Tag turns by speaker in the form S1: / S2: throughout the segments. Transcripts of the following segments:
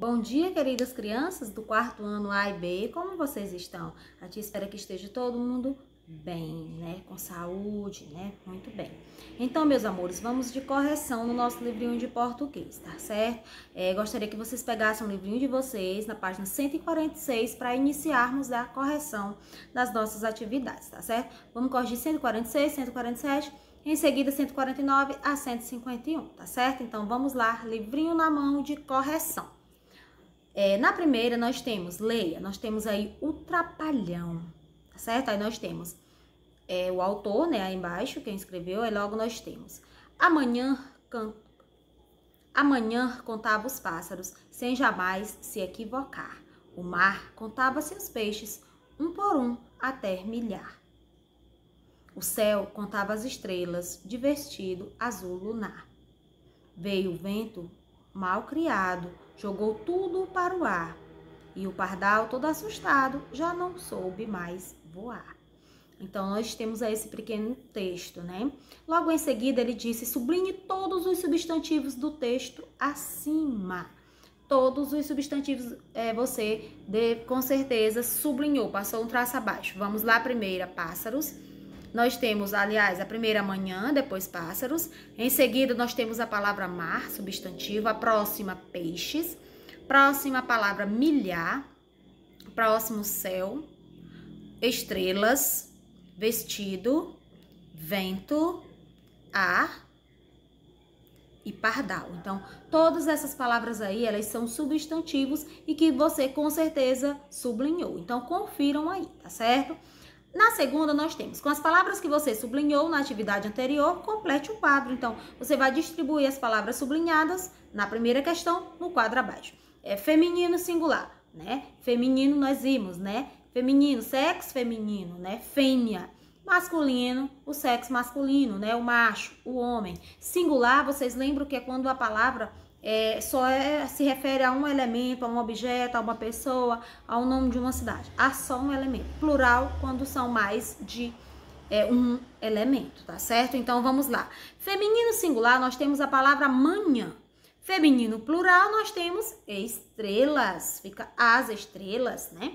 S1: Bom dia, queridas crianças do quarto ano A e B, como vocês estão? A tia espera que esteja todo mundo bem, né? Com saúde, né? Muito bem. Então, meus amores, vamos de correção no nosso livrinho de português, tá certo? Gostaria que vocês pegassem o livrinho de vocês na página 146 para iniciarmos a correção das nossas atividades, tá certo? Vamos corrigir 146, 147, em seguida 149 a 151, tá certo? Então, vamos lá, livrinho na mão de correção. Na primeira, nós temos, leia, nós temos aí o Trapalhão, tá certo? Aí nós temos o autor, né, aí embaixo, quem escreveu, aí logo nós temos. Amanhã contava os pássaros, sem jamais se equivocar. O mar contava seus peixes, um por um, até milhar. O céu contava as estrelas, de vestido azul lunar. Veio o vento mal criado, jogou tudo para o ar. E o pardal, todo assustado, já não soube mais voar. Então, nós temos aí esse pequeno texto, né? Logo em seguida, ele disse, sublinhe todos os substantivos do texto acima. Todos os substantivos você, com certeza, sublinhou, passou um traço abaixo. Vamos lá, primeira, pássaros. Nós temos, aliás, a primeira manhã, depois pássaros. Em seguida, nós temos a palavra mar, substantivo. A próxima, peixes. Próxima palavra, milhar. Próximo, céu. Estrelas. Vestido. Vento. Ar. E pardal. Então, todas essas palavras aí, elas são substantivos e que você, com certeza, sublinhou. Então, confiram aí, tá certo? Na segunda, nós temos, com as palavras que você sublinhou na atividade anterior, complete o quadro. Então, você vai distribuir as palavras sublinhadas na primeira questão, no quadro abaixo. Feminino singular, né? Feminino nós vimos, né? Feminino, sexo feminino, né? Fêmea. Masculino, o sexo masculino, né? O macho, o homem. Singular, vocês lembram que é quando a palavra se refere a um elemento, a um objeto, a uma pessoa, ao nome de uma cidade. A só um elemento. Plural, quando são mais de um elemento, tá certo? Então, vamos lá. Feminino singular, nós temos a palavra manhã. Feminino plural, nós temos estrelas. Fica as estrelas, né?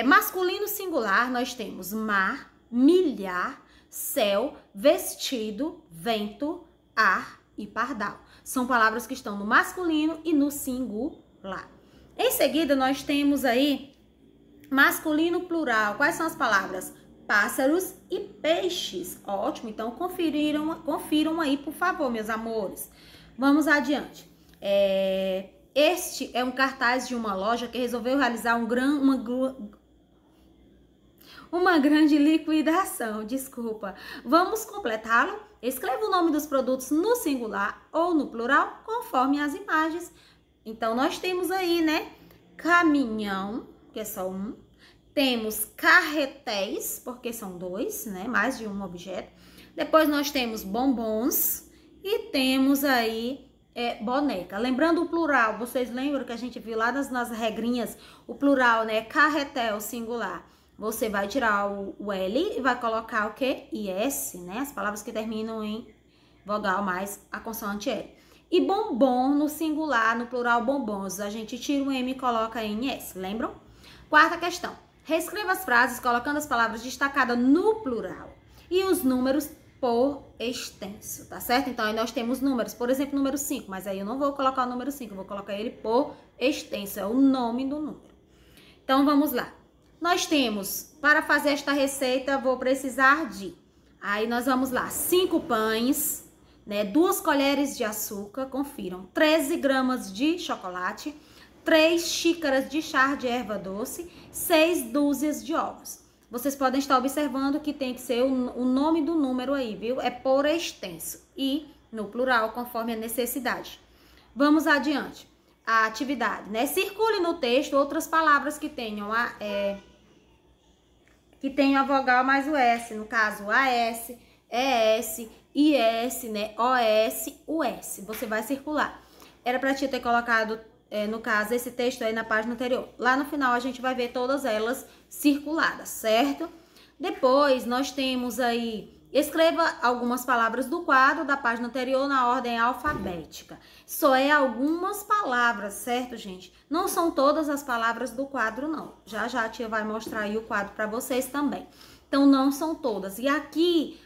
S1: Masculino singular, nós temos mar, milhar, céu, vestido, vento, ar e pardal. São palavras que estão no masculino e no singular. Em seguida, nós temos aí masculino plural. Quais são as palavras? Pássaros e peixes. Ótimo, então confiram aí, por favor, meus amores. Vamos adiante. Este é um cartaz de uma loja que resolveu realizar uma grande liquidação, desculpa. Vamos completá-lo? Escreva o nome dos produtos no singular ou no plural, conforme as imagens. Então, nós temos aí, né? Caminhão, que é só um. Temos carretéis, porque são dois, né? Mais de um objeto. Depois, nós temos bombons e temos aí boneca. Lembrando o plural, vocês lembram que a gente viu lá nas regrinhas, o plural, né? Carretel, singular. Você vai tirar o L e vai colocar o quê? IS, né? As palavras que terminam em vogal mais a consoante L. E bombom no singular, no plural bombons, a gente tira o M e coloca em S, lembram? Quarta questão. Reescreva as frases colocando as palavras destacadas no plural e os números por extenso, tá certo? Então, aí nós temos números, por exemplo, número 5, mas aí eu não vou colocar o número 5, eu vou colocar ele por extenso, é o nome do número. Então, vamos lá. Nós temos, para fazer esta receita, vou precisar de, aí nós vamos lá, 5 pães, né, 2 colheres de açúcar, confiram, 13 gramas de chocolate, 3 xícaras de chá de erva doce, 6 dúzias de ovos. Vocês podem estar observando que tem que ser o nome do número aí, viu? É por extenso e no plural, conforme a necessidade. Vamos adiante. A atividade, né? Circule no texto outras palavras que tenham a vogal mais o S, no caso AS, ES, IS, né? OS, US. Você vai circular. Era para ti ter colocado, no caso, esse texto aí na página anterior. Lá no final a gente vai ver todas elas circuladas, certo? Depois nós temos aí Escreva algumas palavras do quadro da página anterior na ordem alfabética. Só é algumas palavras, certo, gente? Não são todas as palavras do quadro, não. Já já a tia vai mostrar aí o quadro para vocês também. Então, não são todas. E aqui,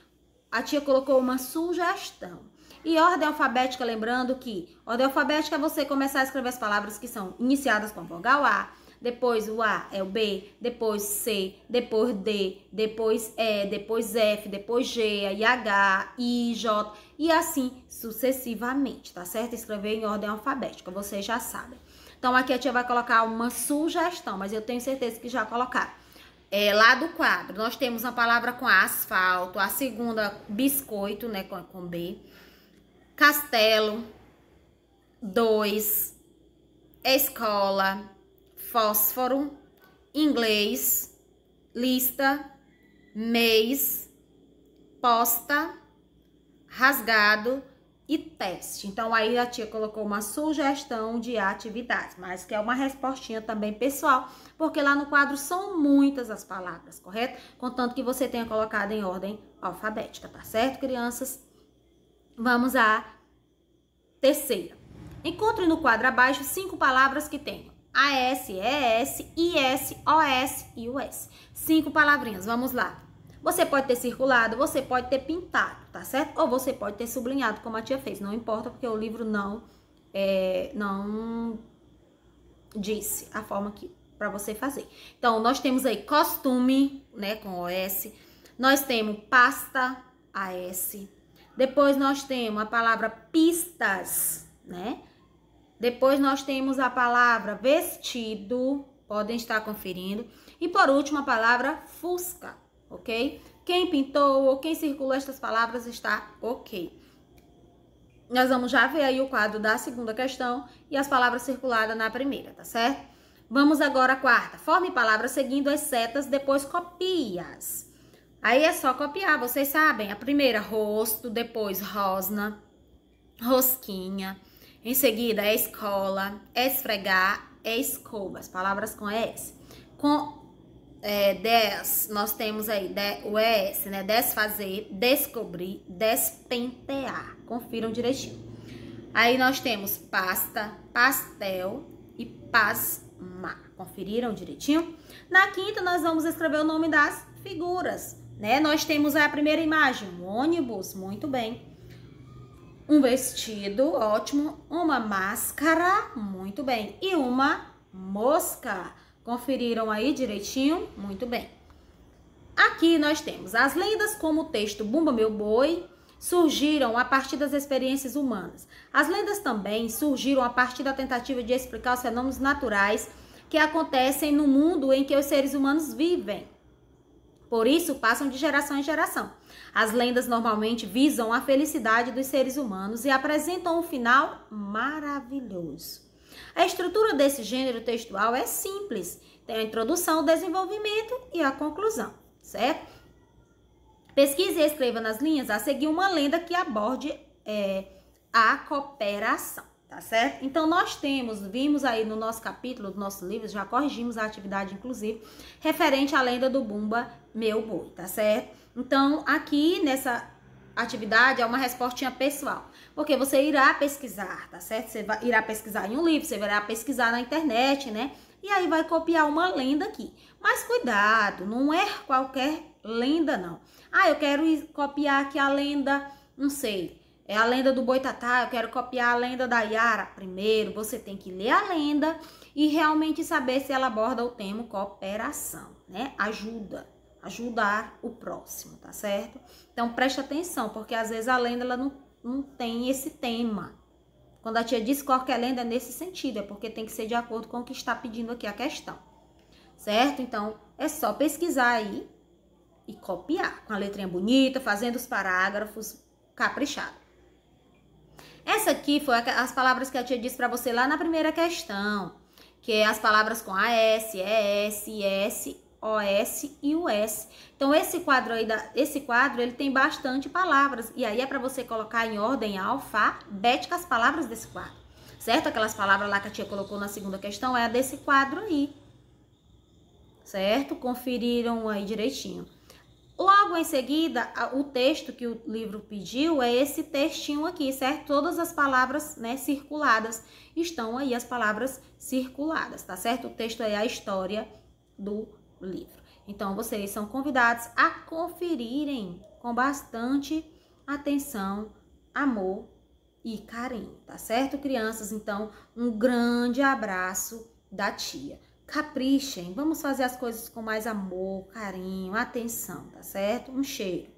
S1: a tia colocou uma sugestão. E ordem alfabética, lembrando que ordem alfabética é você começar a escrever as palavras que são iniciadas com a vogal A, depois o A é o B, depois C, depois D, depois E, depois F, depois G, aí H, I, J e assim sucessivamente, tá certo? Escrever em ordem alfabética, vocês já sabem. Então aqui a tia vai colocar uma sugestão, mas eu tenho certeza que já colocaram. Lá do quadro, nós temos uma palavra com asfalto, a segunda biscoito, né, com B, castelo, 2, escola, fósforo, inglês, lista, mês, posta, rasgado e teste. Então, aí a tia colocou uma sugestão de atividades, mas que é uma respostinha também pessoal, porque lá no quadro são muitas as palavras, correto? Contanto que você tenha colocado em ordem alfabética, tá certo, crianças? Vamos à terceira. Encontre no quadro abaixo 5 palavras que tenham AS, ES, IS, OS e US. 5 palavrinhas, vamos lá. Você pode ter circulado, você pode ter pintado, tá certo? Ou você pode ter sublinhado, como a tia fez. Não importa, porque o livro não disse a forma que para você fazer. Então, nós temos aí costume, né, com OS. Nós temos pasta, AS. Depois nós temos a palavra pistas, né? Depois nós temos a palavra vestido, podem estar conferindo. E por último a palavra fusca, ok? Quem pintou ou quem circulou estas palavras está ok. Nós vamos já ver aí o quadro da segunda questão e as palavras circuladas na primeira, tá certo? Vamos agora à quarta. Forme palavras seguindo as setas, depois copia-as. Aí é só copiar, vocês sabem. A primeira, rosto, depois rosna, rosquinha. Em seguida, é escola, é esfregar, é escova. As palavras com S. Com 10, nós temos aí o ES, né? Desfazer, descobrir, despentear. Confiram direitinho. Aí nós temos pasta, pastel e pasmar. Conferiram direitinho? Na quinta, nós vamos escrever o nome das figuras, né? Nós temos a primeira imagem, um ônibus, muito bem. Um vestido, ótimo. Uma máscara, muito bem. E uma mosca. Conferiram aí direitinho? Muito bem. Aqui nós temos as lendas como o texto Bumba Meu Boi, surgiram a partir das experiências humanas. As lendas também surgiram a partir da tentativa de explicar os fenômenos naturais que acontecem no mundo em que os seres humanos vivem. Por isso, passam de geração em geração. As lendas normalmente visam a felicidade dos seres humanos e apresentam um final maravilhoso. A estrutura desse gênero textual é simples. Tem a introdução, o desenvolvimento e a conclusão, certo? Pesquise e escreva nas linhas a seguir uma lenda que aborde a cooperação, tá certo? Então, nós vimos aí no nosso capítulo, do nosso livro, já corrigimos a atividade, inclusive, referente à lenda do Bumba Meu Boi, tá certo? Então, aqui nessa atividade é uma respostinha pessoal, porque você irá pesquisar, tá certo? Você irá pesquisar em um livro, você irá pesquisar na internet, né? E aí vai copiar uma lenda aqui. Mas cuidado, não é qualquer lenda, não. Ah, eu quero copiar aqui a lenda, não sei, é a lenda do Boitatá, eu quero copiar a lenda da Yara. Primeiro, você tem que ler a lenda e realmente saber se ela aborda o tema cooperação, né? Ajudar o próximo, tá certo? Então, preste atenção, porque às vezes a lenda ela não tem esse tema. Quando a tia diz qualquer lenda é nesse sentido, é porque tem que ser de acordo com o que está pedindo aqui a questão, certo? Então, é só pesquisar aí e copiar, com a letrinha bonita, fazendo os parágrafos caprichado. Essa aqui foi as palavras que a tia disse para você lá na primeira questão, que é as palavras com AS, ES, IS, OS e US. Então, esse quadro ele tem bastante palavras. E aí é para você colocar em ordem alfabética as palavras desse quadro. Certo? Aquelas palavras lá que a tia colocou na segunda questão é a desse quadro aí. Certo? Conferiram aí direitinho. Logo em seguida, o texto que o livro pediu é esse textinho aqui, certo? Todas as palavras, né, circuladas, estão aí as palavras circuladas, tá certo? O texto é a história do livro. Então, vocês são convidados a conferirem com bastante atenção, amor e carinho, tá certo, crianças? Então, um grande abraço da tia. Caprichem, vamos fazer as coisas com mais amor, carinho, atenção, tá certo? Um cheiro.